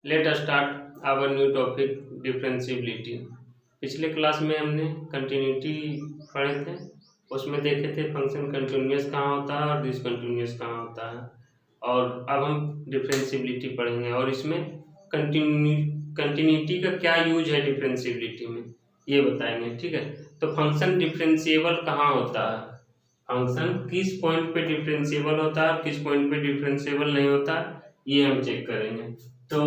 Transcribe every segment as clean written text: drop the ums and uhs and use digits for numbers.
Late us start our new topic differentiability. पिछले class में हमने कंटिन्यूटी पढ़े थे, उसमें देखे थे फंक्शन कंटिन्यूअस कहाँ होता है और डिसकंटिन्यूअस कहाँ होता है। और अब हम डिफरेंशिएबिलिटी पढ़ेंगे और इसमें कंटिन्यूटी का क्या यूज है डिफरेंशिएबिलिटी में ये बताएंगे। ठीक है, तो फंक्शन डिफरेंशिएबल कहाँ होता है, फंक्शन किस पॉइंट पे डिफरेंशिएबल होता है और किस पॉइंट पे डिफरेंशिएबल नहीं होता, ये हम चेक करेंगे। तो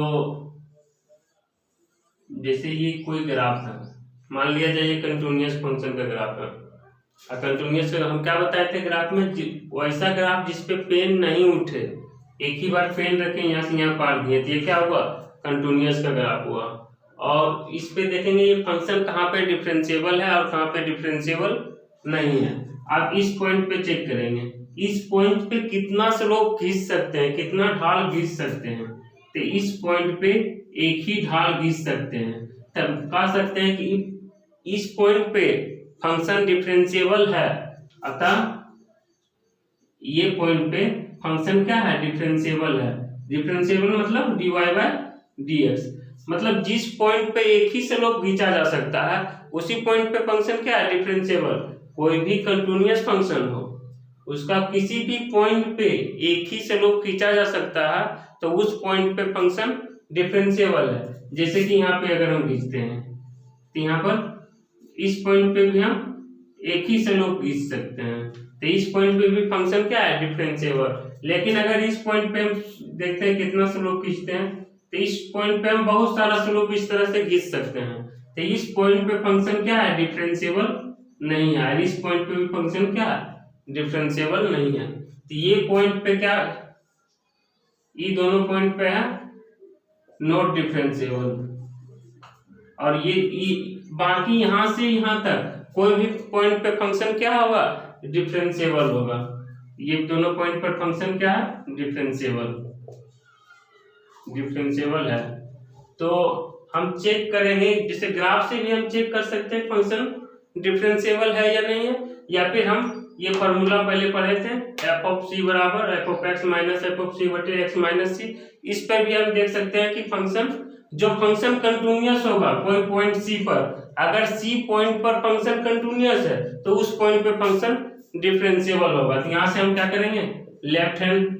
जैसे ये कोई ग्राफ है, मान लिया जाए ये कंटिन्यूअस फंक्शन का ग्राफ है और कंटिन्यूअस का हम क्या बताए थे ग्राफ में, वैसा ग्राफ जिसपे पेन नहीं उठे, एक ही बार पेन रखे यहाँ से यहाँ पार दिए तो ये क्या हुआ, कंटिन्यूअस का ग्राफ हुआ। और इस पे देखेंगे ये फंक्शन कहाँ पे डिफरेंशिएबल है और कहाँ पे डिफरेंशिएबल नहीं है। आप इस पॉइंट पे चेक करेंगे, इस पॉइंट पे कितना स्लोप खींच सकते हैं, कितना ढाल खींच सकते हैं, तो इस पॉइंट पे एक ही ढाल खींच सकते हैं। तब कह सकते हैं कि इस पॉइंट पे फंक्शन डिफरेंशिएबल है, अतः ये पॉइंट पे फंक्शन क्या है, डिफरेंशिएबल है। डिफरेंशिएबल मतलब dy बाय dx, मतलब जिस पॉइंट पे एक ही स्लोप खींचा जा सकता है उसी पॉइंट पे फंक्शन क्या है, डिफरेंशिएबल। कोई भी कंटिन्यूअस फंक्शन हो उसका किसी भी पॉइंट पे एक ही स्लोप खींचा जा सकता है तो उस पॉइंट पे फंक्शन डिफरेंशिएबल है। जैसे कि यहाँ पे अगर हम खींचते हैं तो यहाँ पर इस पॉइंट पे भी हम एक ही स्लोप खींच सकते हैं, तो इस पॉइंट पे भी फंक्शन क्या है, डिफरेंशिएबल। लेकिन अगर इस पॉइंट पे हम देखते हैं कितना स्लोप खींचते हैं, तो इस पॉइंट पे हम बहुत सारा स्लोप इस तरह से खींच सकते हैं, तो इस पॉइंट पे फंक्शन क्या है, डिफरेंशिएबल नहीं है। इस पॉइंट पे भी फंक्शन क्या है, डिफरेंशिएबल नहीं है। तो ये पॉइंट पे क्या, ये दोनों पॉइंट पे है नॉट डिफरेंशिएबल, और ये बाकी यहां से यहां तक कोई भी पॉइंट पे फंक्शन क्या होगा, डिफरेंशिएबल होगा। ये दोनों पॉइंट पर फंक्शन क्या है, डिफरेंशिएबल है। तो हम चेक करेंगे, जैसे ग्राफ से भी हम चेक कर सकते हैं फंक्शन डिफरेंशिएबल है या नहीं है, या फिर हम ये फॉर्मूला पहले पढ़े थे एफ ऑफ सी बराबर F of X minus F of C बटे एक्स माइनस सी, इस पर भी हम देख सकते हैं कि फंक्शन जो फंक्शन कंटिन्यूअस होगा कोई पॉइंट सी पर, अगर सी पॉइंट पर फंक्शन कंटिन्यूअस है तो उस पॉइंट पे फंक्शन डिफरेंशिएबल होगा। तो यहाँ से हम क्या करेंगे, लेफ्ट हैंड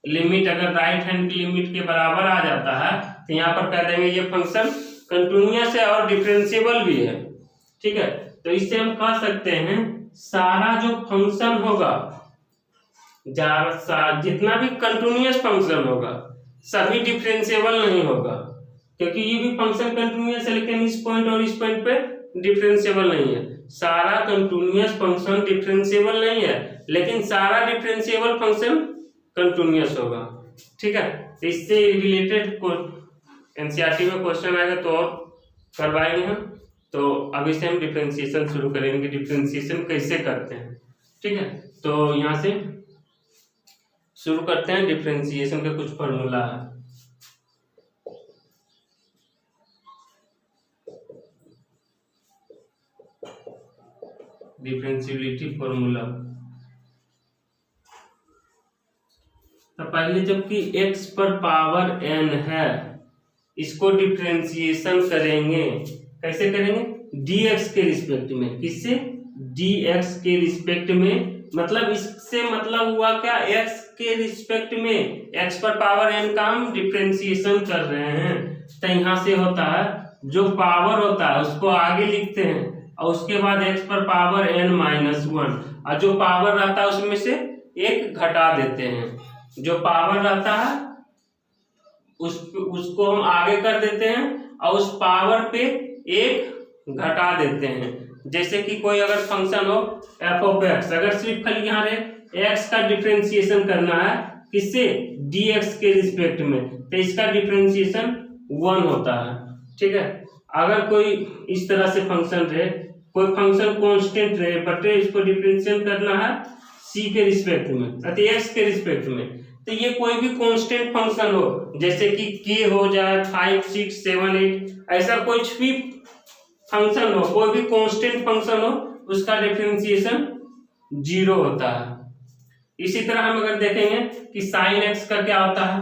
लिमिट अगर राइट हैंड की लिमिट के बराबर आ जाता है तो यहाँ पर कह देंगे ये फंक्शन कंटिन्यूअस है और डिफरेंशिएबल भी है। ठीक है, तो इससे हम कह सकते हैं सारा जो फंक्शन होगा, जितना भी कंटिन्यूअस फंक्शन होगा सभी डिफरेंशिएबल नहीं होगा, क्योंकि ये भी फंक्शन कंटिन्यूअस है लेकिन इस पॉइंट और इस पॉइंट पे डिफरेंशिएबल नहीं है। सारा कंटिन्यूअस फंक्शन डिफरेंशिएबल नहीं है लेकिन सारा डिफरेंशिएबल फंक्शन कंटिन्यूअस होगा। ठीक है, तो इससे रिलेटेड एनसीईआरटी में क्वेश्चन आएगा तो और करवाएंगे हम। तो अभी से हम डिफरेंशिएशन शुरू करेंगे, डिफरेंशिएशन कैसे करते हैं। ठीक है, तो यहाँ से शुरू करते हैं। डिफरेंशिएशन का कुछ फॉर्मूला है, डिफरेंशिएबिलिटी फॉर्मूला। तो पहले जबकि x पर पावर n है इसको डिफरेंशिएशन करेंगे, कैसे करेंगे, dx के रिस्पेक्ट में। किससे, dx के रिस्पेक्ट में, मतलब इससे मतलब हुआ क्या, x के रिस्पेक्ट में x पर पावर n का हम डिफरेंशिएशन कर रहे हैं। तो यहाँ से होता है जो पावर होता है उसको आगे लिखते हैं और उसके बाद x पर पावर n माइनस 1, और जो पावर रहता है उसमें से एक घटा देते हैं। जो पावर रहता है उसको हम आगे कर देते हैं और उस पावर पे एक घटा देते हैं। जैसे कि कोई अगर फंक्शन हो एफ ऑफ एक्स, अगर सिर्फ खाली यहाँ एक्स का डिफरेंशिएशन करना है किससे, dx के रिस्पेक्ट में, तो इसका डिफरेंशिएशन 1 होता है। ठीक है, अगर कोई इस तरह से फंक्शन रहे, कोई फंक्शन कांस्टेंट रहे बटे इसको डिफरेंशिएट करना है c के रिस्पेक्ट में अति x के रिस्पेक्ट में, तो ये कोई भी कांस्टेंट फंक्शन हो जैसे कि k हो जाए 5 6 7 8, ऐसा कुछ भी फंक्शन हो, कोई भी कांस्टेंट फंक्शन हो उसका डिफरेंशिएशन 0 होता है। इसी तरह हम अगर देखेंगे कि sin x का क्या होता है,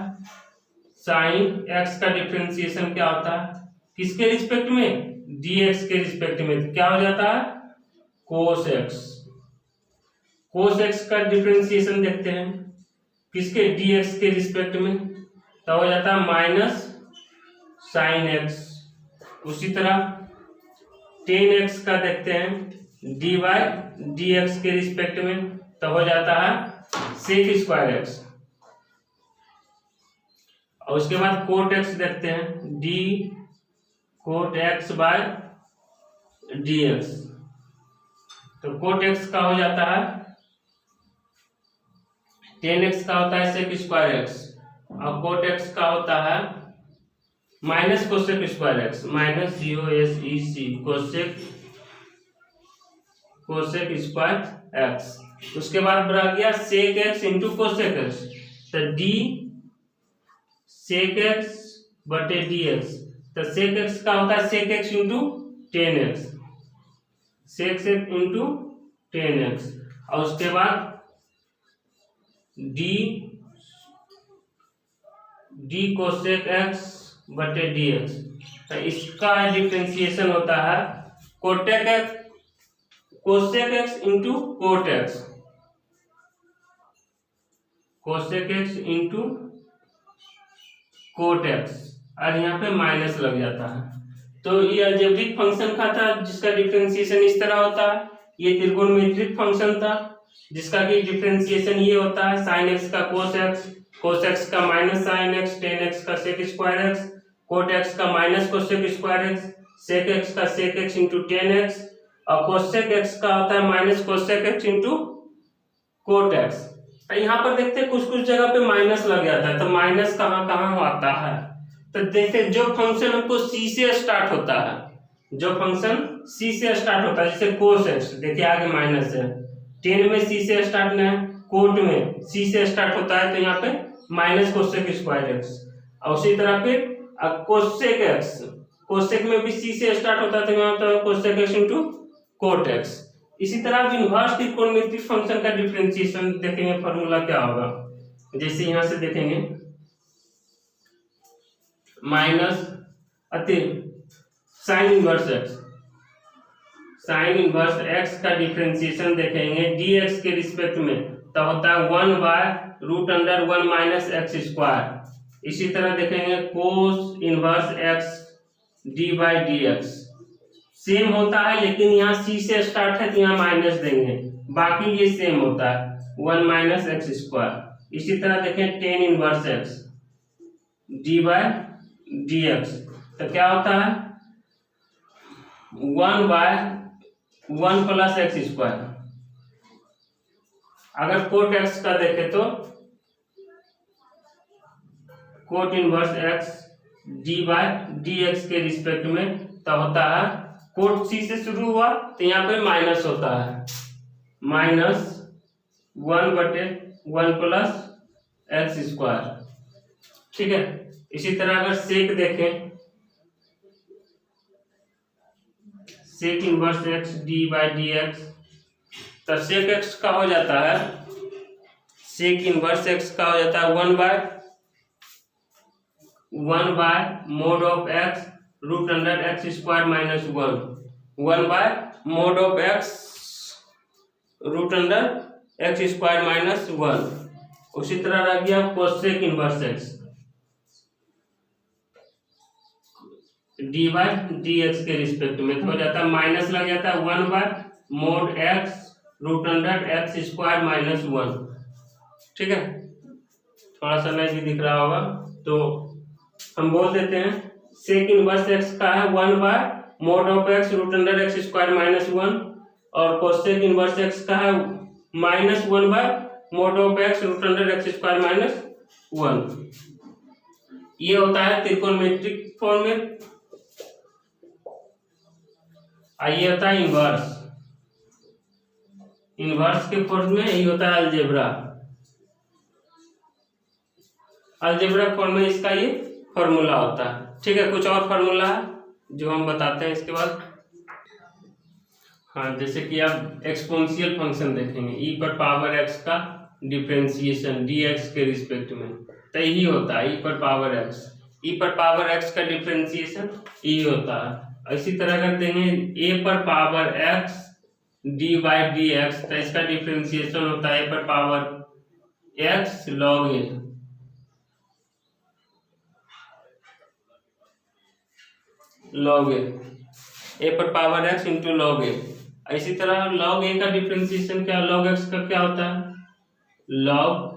साइन एक्स का डिफरेंशिएशन क्या होता है, किसके रिस्पेक्ट में, dx के रिस्पेक्ट में, तो क्या हो जाता है cos x। cos x का डिफरेंशिएशन देखते हैं किसके, dx के रिस्पेक्ट में, तो हो जाता है माइनस साइन एक्स। उसी तरह टेन एक्स का देखते हैं डी बाई डी एक्स के रिस्पेक्ट में, तो हो जाता है सेक स्क्वायर एक्स। और उसके बाद कोट एक्स देखते हैं d cot x by D x, तो कोट एक्स का हो जाता है टेन एक्स का होता है सेक स्क्वायर एक्स, और कोट एक्स का होता है minus cosec square x, minus COSEC cosec square x. उसके बाद रह गया sec x into cosec x, तो डी सेक एक्स बटे डी एक्स, तो सेक एक्स का होता है sec x into tan x, sec x into tan X. और उसके बाद डी कोसेक एक्स बटे डी एक्स, तो इसका डिफरेंशिएशन होता है Kotak x cosec X into cot x, cosec X into cot x, और यहाँ पे माइनस लग जाता है। तो ये अलजेब्रिक फंक्शन का था जिसका डिफरेंशिएशन इस तरह होता है, ये त्रिकोणमितिक फंक्शन था जिसका की डिफरेंशिएशन ये होता है साइन एक्स का कोस एक्स का minus sine X, tan x का sec square X, cot x का minus cosec square X, sec x का sec x into tan X, और कोसेक एक्स का होता है minus cosec X into cot X. तो यहाँ पर देखते हैं कुछ कुछ जगह पे माइनस लग जाता है, तो माइनस कहाँ कहाँ आता है, तो देखते हैं जो फंक्शन हमको सी से स्टार्ट होता है, जो फंक्शन सी से स्टार्ट होता है, जैसे कोस एक्स देखिए आगे माइनस है, टेन में सी से स्टार्ट नहीं है, कोट में सी से स्टार्ट होता है, तो यहाँ पे माइनस कोसेक स्क्वायर एक्स। और उसी तरह फिर कोसेक एक्स, कोसेक में भी सी से स्टार्ट होता है, तो यहाँ पर cosec X into cot x. इसी तरह आप इनवर्स त्रिकोणमितिक फंक्शन का डिफरेंशिएशन देखेंगे, फॉर्मूला क्या होगा, जैसे यहाँ से देखेंगे minus sine inverse x, sine inverse x का डिफरेंशिएशन देखेंगे डी एक्स के रिस्पेक्ट में, तो होता है 1/√1 माइनस एक्स स्क्वायर। इसी तरह देखेंगे cos inverse x D by D x, same होता है लेकिन यहाँ सी से स्टार्ट है तो यहाँ माइनस देंगे, बाकी ये सेम होता है 1 माइनस एक्स स्क्वायर। इसी तरह देखें tan inverse x D by D x, तो क्या होता है 1/1 प्लस एक्स स्क्वायर। अगर कोट एक्स का देखें तो cot inverse x D by D x के रिस्पेक्ट में, तो होता है कोट सी से शुरू हुआ तो यहाँ पे माइनस होता है, -1/1 प्लस एक्स स्क्वायर, ठीक है। इसी तरह अगर सेक देखें, sec inverse x D by D x, तो सेक एक्स का हो जाता है, सेक इनवर्स एक्स का हो जाता है 1/mod of x √x square minus 1, 1/mod of x √x square minus 1। उसी तरह रह गया cosec inverse x D by D x के रिस्पेक्ट में, तो हो जाता है माइनस लग जाता है 1/mod x √x square minus 1, ठीक है। थोड़ा सा नहीं दिख रहा होगा तो हम बोल देते हैं सेक इनवर्स एक्स का है 1/mod of x √x square minus 1, और कोसेक इनवर्स एक्स का है -1/mod of x √x square minus 1। ये होता है त्रिकोणमितिक फॉर्म में। आइए होता है इनवर्स, इनवर्स के फॉर्म में यही होता है अलजेब्रा, अलजेब्रा फॉर्म में इसका ये फॉर्मूला होता है, ठीक है। कुछ और फॉर्मूला है जो हम बताते हैं इसके बाद। हाँ, जैसे कि आप एक्सपोनेंशियल फंक्शन देखेंगे e पर पावर x का डिफरेंशिएशन dx के रिस्पेक्ट में, तो यही होता है ई पर पावर एक्स। ई पर पावर एक्स का डिफ्रेंसिएशन ई होता है। इसी तरह अगर देंगे ए पर power X D by D x, तो इसका डिफ्रेंसिएशन होता है ए पर power X log A, log A पर power X into log A. इसी तरह लॉग ए का डिफ्रेंसिएशन क्या, लॉग एक्स का क्या होता है, लॉग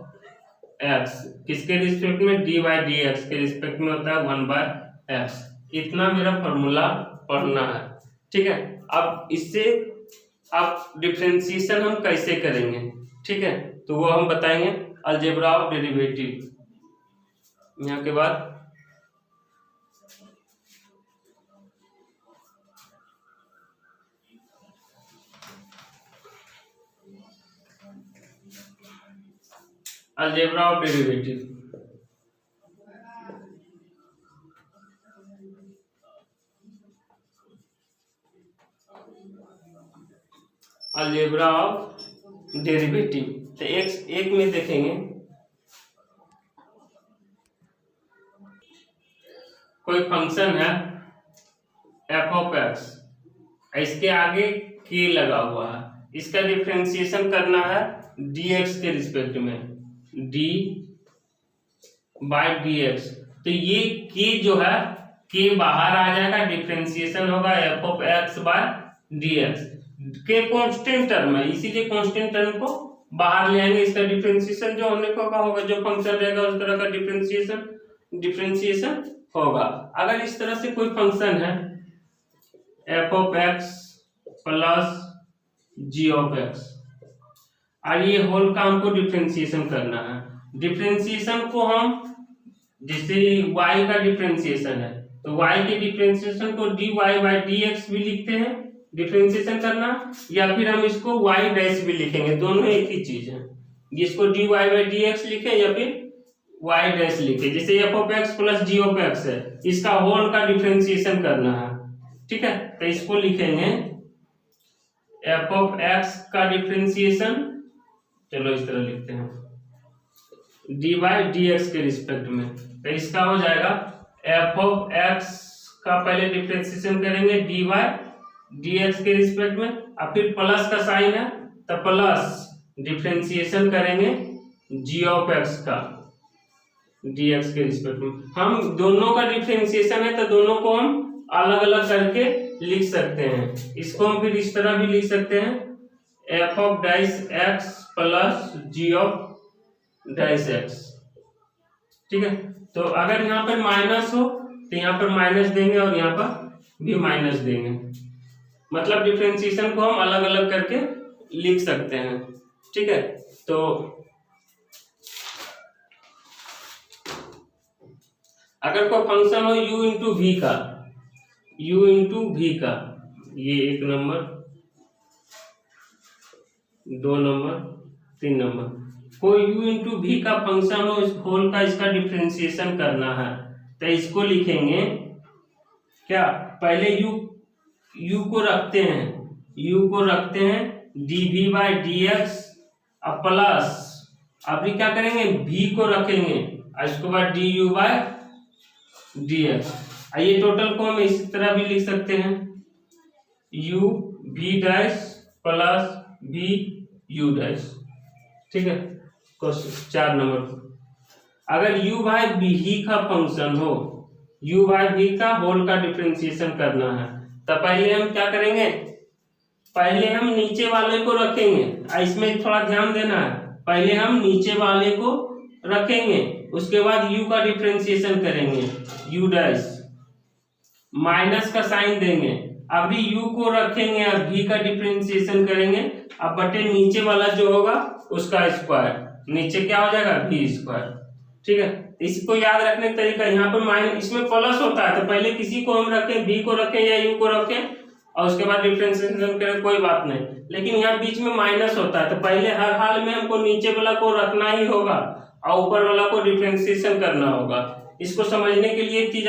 एक्स किसके रिस्पेक्ट में, डी बाई डी एक्स के रिस्पेक्ट में होता है 1/x। इतना मेरा फॉर्मूला पढ़ना है, ठीक है। अब इससे आप डिफ्रेंसिएशन हम कैसे करेंगे, ठीक है, तो वो हम बताएंगे अलजेब्रा ऑफ डेरिवेटिव। यहाँ के बाद algebra of derivative. Algebra of derivative, तो एक में देखेंगे कोई फंक्शन है एफ ऑफ एक्स, इसके आगे के लगा हुआ है, इसका डिफ्रेंसिएशन करना है डी एक्स के रिस्पेक्ट में, डी बाई डी एक्स। तो ये के जो है के बाहर आ जाएगा, डिफ्रेंसिएशन होगा f of x by D x के कांस्टेंट टर्म है, इसीलिए कांस्टेंट टर्म को बाहर ले आएंगे। इसका डिफ्रेंसिएशन जो हमने कहा होगा, जो फंक्शन रहेगा उस तरह का डिफ्रेंसिएशन होगा। अगर इस तरह से कोई फंक्शन है f of x plus g of x, और ये होल का हमको डिफ्रेंसिएशन करना है। डिफ्रेंसिएशन को हम जैसे y का डिफ्रेंसिएशन है, तो y के डिफ्रेंसिएशन को dy बाई डी एक्स भी लिखते हैं डिफ्रेंसिएशन करना, या फिर हम इसको y डैश भी लिखेंगे, दोनों एक ही चीज है। जिसको dy बाई डी एक्स लिखे या फिर y डैश लिखे। जैसे f of x plus g of x है, इसका होल का डिफ्रेंसिएशन करना है, ठीक है, तो इसको लिखेंगे एफ ऑफ एक्स का डिफ्रेंसिएशन, चलो इस तरह लिखते हैं डी बाई डी एक्स के रिस्पेक्ट में, तो इसका हो जाएगा एफ ऑफ एक्स का पहले डिफ्रेंसिएशन करेंगे डी बाई डी एक्स के रिस्पेक्ट में, और फिर प्लस का साइन है तो प्लस डिफ्रेंसिएशन करेंगे जी ऑफ एक्स का डी एक्स के रिस्पेक्ट में। हम दोनों का डिफ्रेंसिएशन है तो दोनों को हम अलग अलग करके लिख सकते हैं। इसको हम फिर इस तरह भी लिख सकते हैं f of dash x plus g of dash x, ठीक है। तो अगर यहाँ पर माइनस हो तो यहाँ पर माइनस देंगे और यहाँ पर भी माइनस देंगे, मतलब डिफ्रेंसिएशन को हम अलग अलग करके लिख सकते हैं, ठीक है। तो अगर कोई फंक्शन हो u इंटू वी का, u इंटू वी का, ये 1 नंबर 2 नंबर 3 नंबर, कोई u इंटू वी का फंक्शन हो, इस होल का इसका डिफ्रेंसिएशन करना है, तो इसको लिखेंगे क्या, पहले u को रखते हैं dv by D x plus, अभी क्या करेंगे v को रखेंगे और इसके बाद du बाई डी एक्स। ये टोटल को हम इस तरह भी लिख सकते हैं u v dash plus v u dash, ठीक है। क्वेश्चन 4 नंबर, अगर u बाई v का फंक्शन हो, u बाई v का होल का डिफ्रेंसिएशन करना है, तो पहले हम क्या करेंगे, पहले हम नीचे वाले को रखेंगे, इसमें थोड़ा ध्यान देना है, पहले हम नीचे वाले को रखेंगे, उसके बाद u का डिफ्रेंसिएशन करेंगे u डैश, माइनस का साइन देंगे, अभी u को रखेंगे और v का डिफ्रेंसिएशन करेंगे, अब बटे नीचे वाला जो होगा उसका स्क्वायर, नीचे क्या हो जाएगा v स्क्वायर, ठीक है। इसको याद रखने का तरीका, यहाँ पर माइनस, इसमें प्लस होता है तो पहले किसी को हम रखें, v को रखें या u को रखें और उसके बाद डिफ्रेंसिएशन करें, कोई बात नहीं। लेकिन यहाँ बीच में माइनस होता है तो पहले हर हाल में हमको नीचे वाला को रखना ही होगा और ऊपर वाला को डिफ्रेंसिएशन करना होगा। इसको समझने के लिए चीज,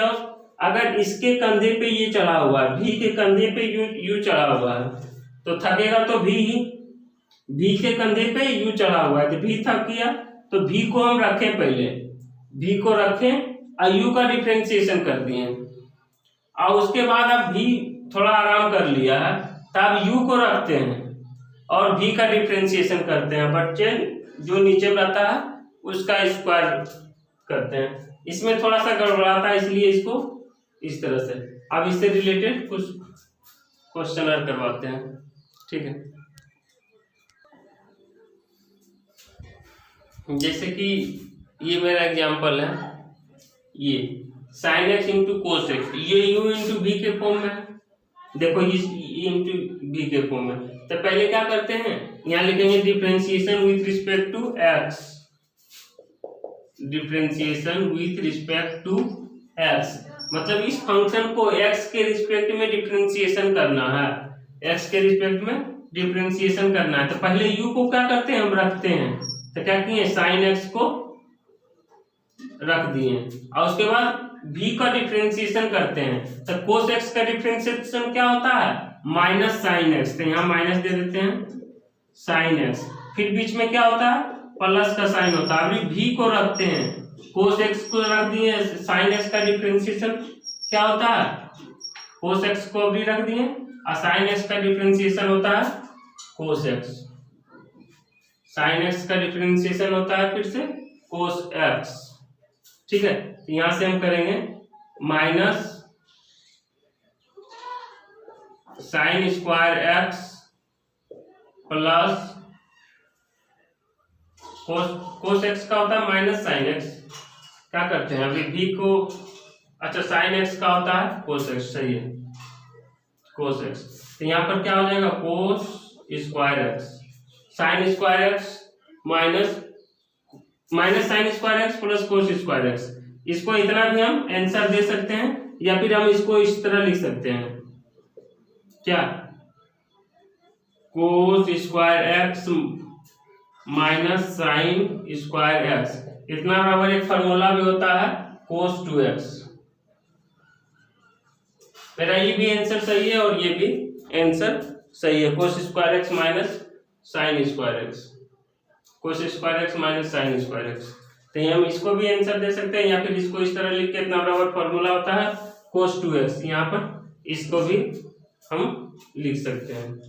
अगर इसके कंधे पे ये चढ़ा हुआ है, v के कंधे पे u चढ़ा हुआ है तो थकेगा तो v के कंधे पे u चढ़ा हुआ है तो v थक गया, तो v को हम रखें पहले, v को रखें और u का डिफरेंशिएशन कर दिए, और उसके बाद अब v थोड़ा आराम कर लिया है तब u को रखते हैं और v का डिफरेंशिएशन करते हैं, बच्चे जो नीचे रहता है उसका स्क्वायर करते हैं। इसमें थोड़ा सा गड़बड़ाता है, इसलिए इसको इस तरह से अब इससे रिलेटेड कुछ क्वेश्चन करवाते हैं, ठीक है। जैसे कि ये मेरा एग्जांपल है, ये sin x into cos x, ये u इंटू v के फॉर्म में है, देखो इस इंटू v के फॉर्म में। तो पहले क्या करते हैं, यहाँ लिखेंगे differentiation with respect to x, differentiation with respect to x, मतलब इस फंक्शन को x के रिस्पेक्ट में डिफरेंशिएशन करना है, x के रिस्पेक्ट में डिफरेंशिएशन करना है। तो पहले u को क्या करते हैं, हम रखते हैं, तो क्या किए sin x को रख दिए और उसके बाद v का डिफरेंशिएशन करते हैं। तो cos x का डिफरेंशिएशन क्या होता है, माइनस साइन एक्स, तो यहाँ माइनस दे देते हैं साइन एक्स, फिर बीच में क्या होता है, प्लस का साइन होता है। अभी v को रखते हैं, cos x को रख दिए, साइन x का डिफरेंशिएशन क्या होता है, cos x को भी रख दिए और साइन x का डिफरेंशिएशन होता है cos x, साइन x का डिफरेंशिएशन होता है फिर से cos x, ठीक है। तो यहां से हम करेंगे minus sign square X plus cos X का होता है माइनस साइन एक्स, क्या करते हैं अभी v को, अच्छा साइन एक्स का होता है कोस एक्स, सही है कोस एक्स, तो यहाँ पर क्या हो जाएगा कोस square X, sine square x minus sign square X plus cos square x. इसको इतना भी हम आंसर दे सकते हैं या फिर हम इसको इस तरह लिख सकते हैं, क्या cos square x minus sign square x, इतना बराबर एक फार्मूला भी होता है कोस 2x। मेरा ये भी आंसर सही है और ये भी आंसर सही है, कोस square x minus sign square x, कोस square x minus sign square x. तो हम इसको भी आंसर दे सकते हैं या फिर इसको इस तरह लिख के, इतना बराबर फार्मूला होता है कोस 2x, यहाँ पर इसको भी हम लिख सकते हैं,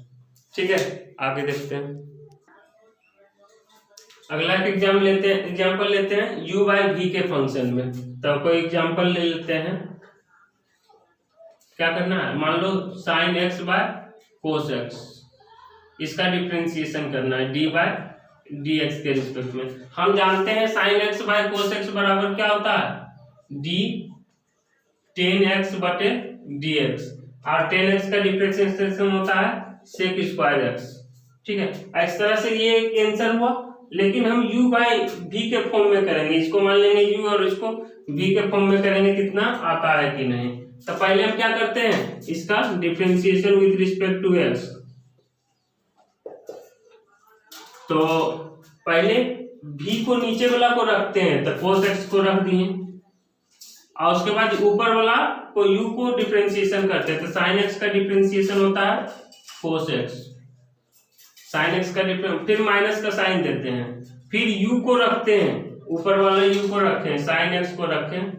ठीक है। आगे देखते हैं, अगला एग्जाम्पल लेते हैं u बाई v के फंक्शन में। तो कोई एग्जाम्पल ले लेते हैं, क्या करना है, मान लो sine X by cos X, इसका डिफरेंशिएशन करना है डी बाय डी एक्स के रिस्पेक्ट में। हम जानते हैं sine X by cos X बराबर क्या होता है, डी टेन एक्स बटे डी एक्स, और टेन एक्स का डिफरेंशिएशन होता है सेक स्क्वायर एक्स, ठीक है। इस तरह से ये एक आंसर हुआ, लेकिन हम u बाई v के फॉर्म में करेंगे, इसको मान लेंगे u और इसको v के फॉर्म में करेंगे, कितना आता है कि नहीं। तो पहले हम क्या करते हैं, इसका differentiation with respect to x, तो पहले v को नीचे वाला को रखते हैं, तो cos x को रख दिए और उसके बाद ऊपर वाला को u को डिफरेंशिएशन करते हैं, तो sin x का डिफरेंशिएशन होता है cos x, साइन एक्स का डिफरेंस, फिर माइनस का साइन देते हैं, फिर u को रखते हैं, ऊपर वाले u को रखें, साइन एक्स को रखें,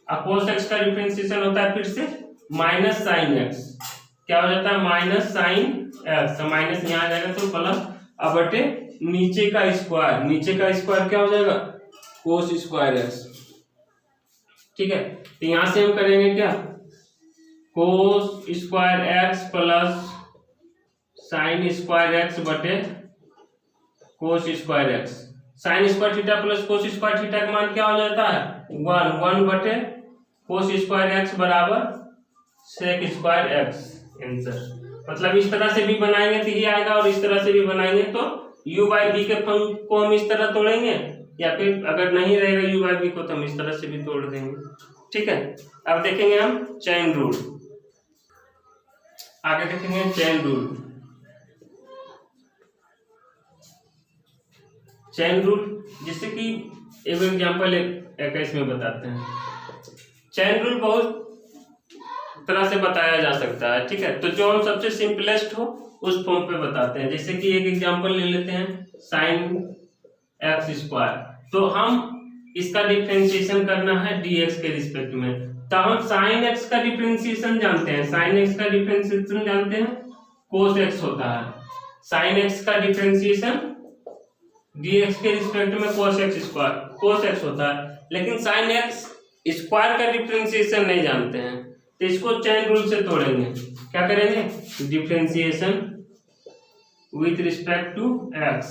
और cos x का डिफरेंशिएशन होता है फिर से माइनस साइन एक्स, क्या हो जाता है माइनस साइन एक्स, माइनस यहाँ आ जाएगा तो प्लस, अब बटे नीचे का स्क्वायर क्या हो जाएगा कोस स्क्वायर एक्स, ठीक है। तो यहां से हम करेंगे क्या, cos square X plus sine square X बटे cos square X, sine square theta plus cos square theta का मान क्या हो जाता है 1 बटे कोस स्क्वायर एक्स बराबर सेक स्क्वायर एक्स, आंसर। मतलब इस तरह से भी बनाएंगे तो ये आएगा और इस तरह से भी बनाएंगे तो u बाई v के फॉर्म को हम इस तरह तोड़ेंगे, या फिर अगर नहीं रहेगा u बाई v को तो हम इस तरह से भी तोड़ देंगे, ठीक है। अब देखेंगे हम चेन रूल, आगे देखेंगे चेन रूल। चेन रूल जिससे कि एक एग्जांपल एक इसमें बताते हैं। चेन रूल बहुत तरह से बताया जा सकता है, ठीक है। तो जो हम सबसे सिंपलेस्ट हो उस फॉर्म पे बताते हैं। जैसे कि एक एग्जांपल ले लेते हैं साइन एक्स स्क्वायर, तो हम इसका डिफरेंशिएशन करना है dx के रिस्पेक्ट में। तो हम sin x का डिफरेंशिएशन जानते हैं, sin x का डिफरेंशिएशन जानते हैं cos x होता है। sin x का डिफरेंशिएशन dx के रिस्पेक्ट में cos x होता है, लेकिन sin x स्क्वायर का डिफरेंशिएशन नहीं जानते हैं, तो इसको चेन रूल से तोड़ेंगे। क्या करेंगे? Differentiation with respect to x।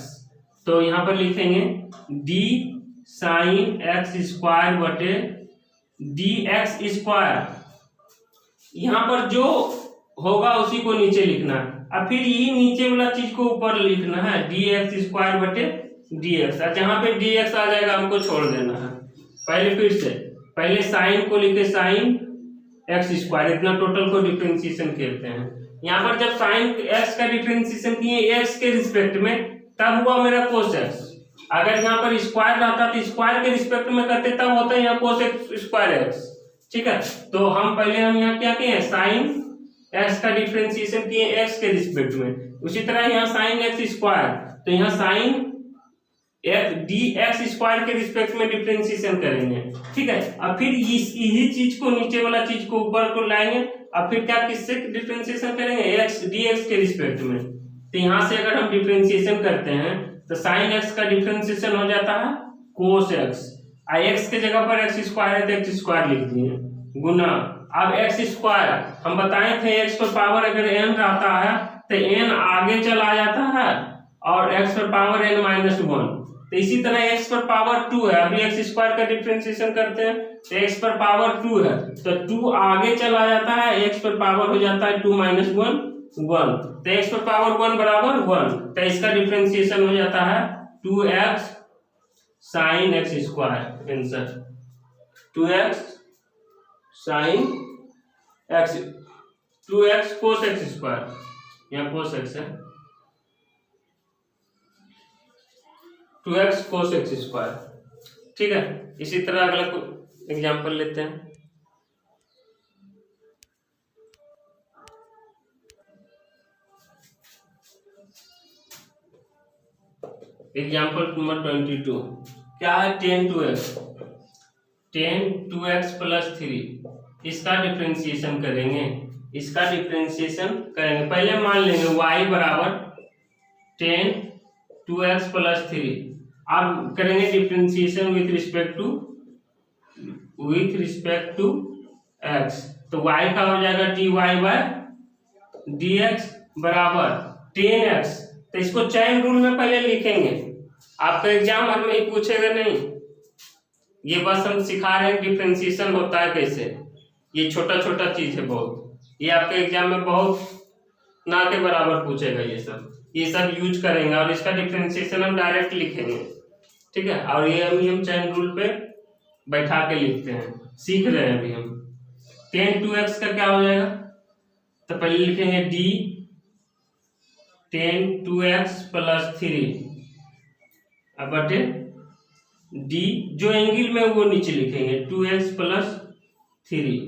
तो यहाँ पर लिखेंगे d साइन x स्क्वायर बटे dx स्क्वायर। यहाँ पर जो होगा उसी को नीचे लिखना है, और फिर यही नीचे वाला चीज को ऊपर लिखना है, dx स्क्वायर बटे dx। और जहाँ पे dx आ जाएगा हमको छोड़ देना है। पहले फिर से पहले साइन को लिखे साइन x स्क्वायर, इतना टोटल को डिफरेंशिएशन कहते हैं। यहाँ पर जब साइन x का डिफरेंशिएशन किए x के रिस्पेक्ट में, तब हुआ मेरा cos x। अगर यहाँ पर स्क्वायर रहता तो स्क्वायर के रिस्पेक्ट में करते, तब होता है यहाँ cos x स्क्वायर x। ठीक है, तो हम यहाँ क्या किए, साइन x का डिफरेंशिएशन किए x के रिस्पेक्ट में। उसी तरह यहाँ साइन x स्क्वायर, तो यहाँ साइन dx स्क्वायर के रिस्पेक्ट में डिफरेंशिएशन करेंगे। ठीक है, अब फिर यही चीज को नीचे वाला चीज को ऊपर को लाएंगे, अब फिर क्या किससे डिफरेंशिएशन करेंगे, x dx के रिस्पेक्ट में। तो यहाँ से अगर हम डिफरेंशिएशन करते हैं तो साइन x का डिफरेंशिएशन हो जाता है cos x, x के जगह पर x स्क्वायर है तो x स्क्वायर लिख दिए गुना। अब x स्क्वायर हम बताए थे x पर पावर अगर n रहता है तो n आगे चला जाता है और x पर पावर n माइनस 1। तो इसी तरह x पर पावर 2 है, अभी x स्क्वायर का डिफरेंशिएशन करते हैं तो x पर पावर 2 है, तो 2 आगे चला जाता है, x पर पावर हो जाता है 2 माइनस 1 1, तो x पर पावर 1 बराबर 1। तो इसका डिफरेंशिएशन हो जाता है 2x sine x square. Answer 2x sine x, 2x cos x square, यहाँ cos x है, 2x cos x स्क्वायर। ठीक है, इसी तरह अगला एग्जांपल लेते हैं। एग्जाम्पल नंबर 22 क्या है, tan 2x प्लस 3, इसका डिफरेंशिएशन करेंगे। पहले मान लेंगे y बराबर tan 2x प्लस 3। अब करेंगे differentiation with respect to x, तो y का हो जाएगा dy बाय dx बराबर tan x। तो इसको चेन रूल में पहले लिखेंगे, आपका एग्जाम हमें ही पूछेगा नहीं, ये बस हम सिखा रहे हैं डिफरेंशिएशन होता है कैसे। ये छोटा छोटा चीज है बहुत, ये आपके एग्जाम में बहुत ना के बराबर पूछेगा। ये सब यूज करेंगे और इसका डिफरेंशिएशन हम डायरेक्ट लिखेंगे। ठीक है, और ये हम चेन रूल पे बैठा के लिखते हैं, सीख रहे हैं अभी हम। tan 2x का क्या हो जाएगा, तो पहले लिखेंगे d tan 2x प्लस 3 अब बटे d, जो एंगल में वो नीचे लिखेंगे 2x प्लस 3।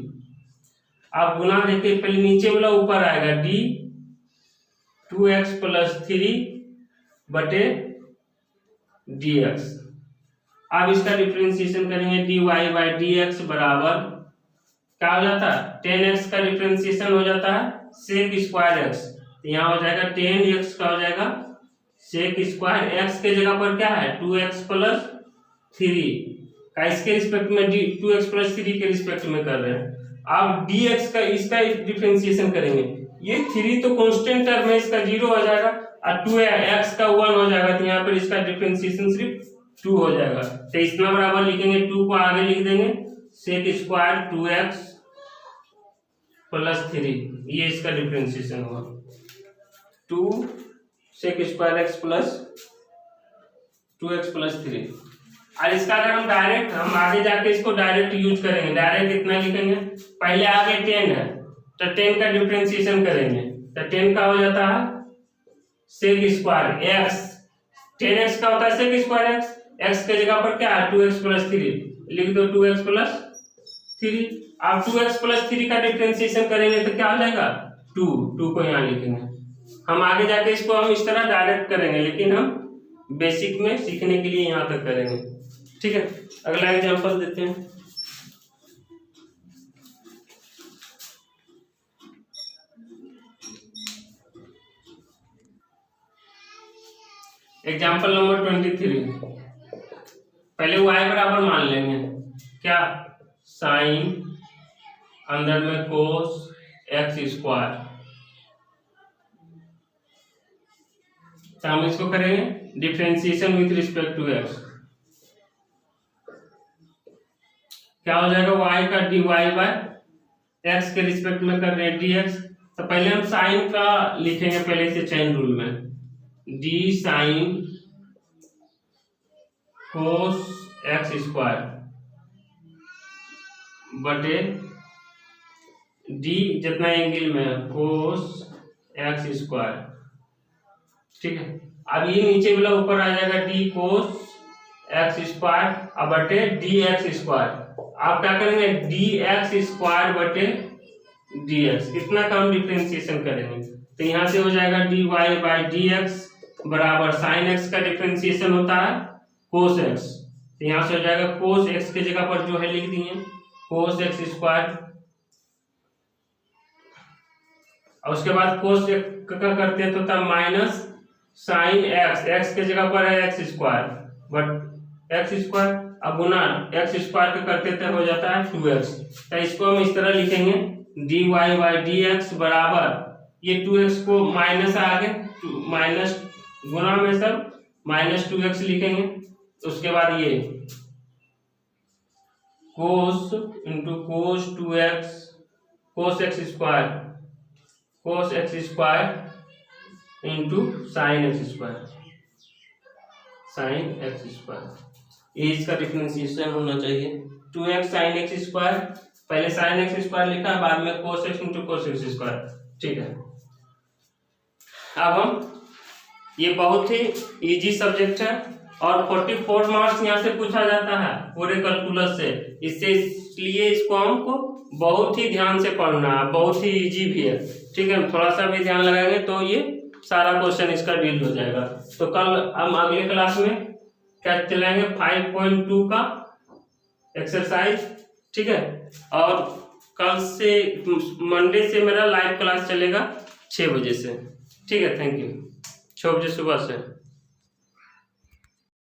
अब गुना देखिए, पहले नीचे वाला ऊपर आएगा d 2x प्लस 3 बटे dx। अब इसका डिफरेंशिएशन करेंगे dy बाई dx बराबर क्या हो जाता है, tan x का डिफरेंशिएशन हो जाता है sec स्क्वायर x, यहाँ हो जाएगा tan x का हो जाएगा sec स्क्वायर x के जगह पर क्या है 2x प्लस 3 का, इसके रिस्पेक्ट में 2x प्लस 3 के रिस्पेक्ट में कर रहे हैं। अब dx का इसका डिफरेंशिएशन करेंगे, ये 3 तो कांस्टेंट टर्म है, इसका 0 हो जाएगा और 2x का 1 हो जाएगा, तो यहाँ पर इसका डिफरेंशिएशन सिर्फ 2 हो जाएगा। तो इतना बराबर लिखेंगे, 2 को आगे लिख देंगे sec स्क्वायर 2x प्लस 3, ये इसका डिफरेंशिएशन हुआ 2 sec square x plus 2x plus 3। और इसका अगर हम आगे जाके इसको डायरेक्ट यूज करेंगे, डायरेक्ट इतना लिखेंगे, पहले आगे 10 है तो 10 का डिफरेंशिएशन करेंगे, तो 10 का हो जाता है sec स्क्वायर x, 10x का होता है sec स्क्वायर x, x के जगह पर क्या है 2x प्लस 3, लिख दो 2x प्लस 3। अब 2x प्लस 3 का डिफरेंशिएशन करेंगे तो क्या हो जाएगा 2 को यहाँ लिखेंगे। हम आगे जाके इसको हम इस तरह डायरेक्ट करेंगे, लेकिन हम बेसिक में सीखने के लिए यहाँ तक करेंगे। ठीक है, अगला एग्जांपल देते हैं। Example number 23। पहले y बराबर मान लेंगे क्या, साइन अंदर में कोस एक्स स्क्वायर। तो हम इसको करेंगे differentiation with respect to x. क्या हो जाएगा, y का dy बाय एक्स के रिस्पेक्ट में कर रहे हैं dx। तो पहले हम साइन का लिखेंगे पहले से चेन रूल में, D sine cos X square बटे डी जितना एंगल में है कोस एक्स स्क्वायर। ठीक है, अब ये नीचे वाला ऊपर आ जाएगा डी कोस एक्स स्क्वायर अब बटे डी एक्स स्क्वायर। आप क्या करेंगे, डी एक्स स्क्वायर बटे डी एक्स, इतना का हम डिफ्रेंसिएशन करेंगे। तो यहाँ से हो जाएगा d y by D x बराबर साइन एक्स का डिफ्रेंसिएशन होता है कोस एक्स। तो यहाँ से हो जाएगा कोस एक्स की जगह पर जो है लिख दिए कोस एक्स स्क्वायर, और उसके बाद कोस का करते हैं तो तब माइनस साइन एक्स, एक्स की जगह पर है x square but x square, अब गुना एक्स स्क्वायर का करते थे हो जाता है 2x। तो इसको हम इस तरह लिखेंगे d y by D x बराबर ये 2x को माइनस आगे माइनस गुना में सब माइनस 2x लिखेंगे। उसके बाद ये cos into cos 2x cos X square into sine X square, ये इसका डिफरेंशिएशन होना चाहिए। 2x साइन एक्स स्क्वायर, पहले साइन एक्स स्क्वायर लिखा बाद में cos X into cos X square. ठीक है, अब हम ये बहुत ही इजी सब्जेक्ट है और 44 मार्क्स यहाँ से पूछा जाता है पूरे कैलकुलस से, इसलिए इसको हमको बहुत ही ध्यान से पढ़ना है, बहुत ही इजी भी है। ठीक है, थोड़ा सा भी ध्यान लगाएंगे तो ये सारा क्वेश्चन इसका डील हो जाएगा। तो कल हम अगले क्लास में क्या चलाएंगे 5.2 का एक्सरसाइज। ठीक है, और कल से मंडे से मेरा लाइव क्लास चलेगा 6 बजे से। ठीक है, थैंक यू, 6 बजे सुबह से।